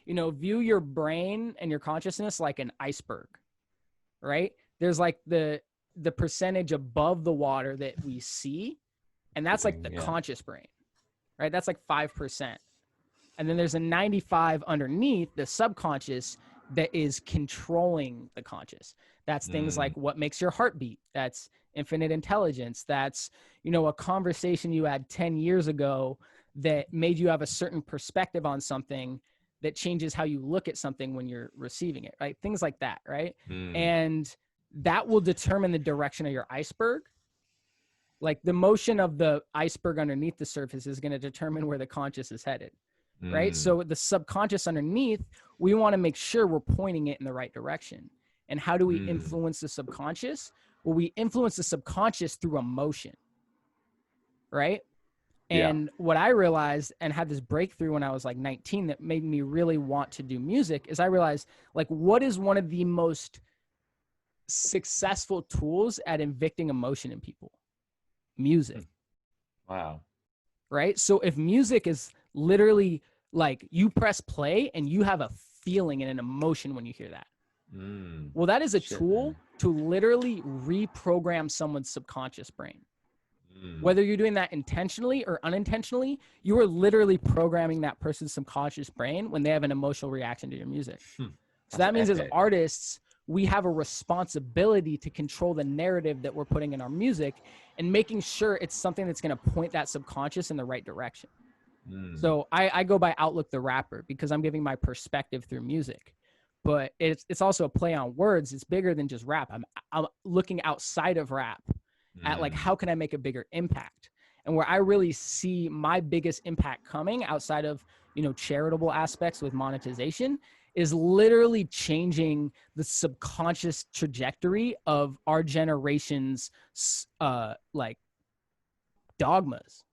view your brain and your consciousness like an iceberg, right? There's like the percentage above the water that we see, and that's like the conscious brain, right? That's like 5%. And then there's a 95 underneath, the subconscious, that is controlling the conscious. That's things like what makes your heart beat. That's infinite intelligence. That's, a conversation you had 10 years ago that made you have a certain perspective on something that changes how you look at something when you're receiving it, right? Things like that, right? And that will determine the direction of your iceberg. Like the motion of the iceberg underneath the surface is going to determine where the conscious is headed, right? So the subconscious underneath, we want to make sure we're pointing it in the right direction. And how do we influence the subconscious? Well, we influence the subconscious through emotion, right? And what I realized and had this breakthrough when I was like 19 that made me really want to do music is I realized, like, what is one of the most successful tools at evicting emotion in people? Music. Wow. Right? So if music is literally like you press play and you have a feeling and an emotion when you hear that. Well, that is a tool to literally reprogram someone's subconscious brain. Whether you're doing that intentionally or unintentionally, you are literally programming that person's subconscious brain when they have an emotional reaction to your music. So that means as artists, we have a responsibility to control the narrative that we're putting in our music and making sure it's something that's going to point that subconscious in the right direction. So I go by Outlook the Rapper because I'm giving my perspective through music. But it's also a play on words. It's bigger than just rap. I'm looking outside of rap at like, how can I make a bigger impact? And where I really see my biggest impact coming outside of, charitable aspects with monetization is literally changing the subconscious trajectory of our generation's like dogmas.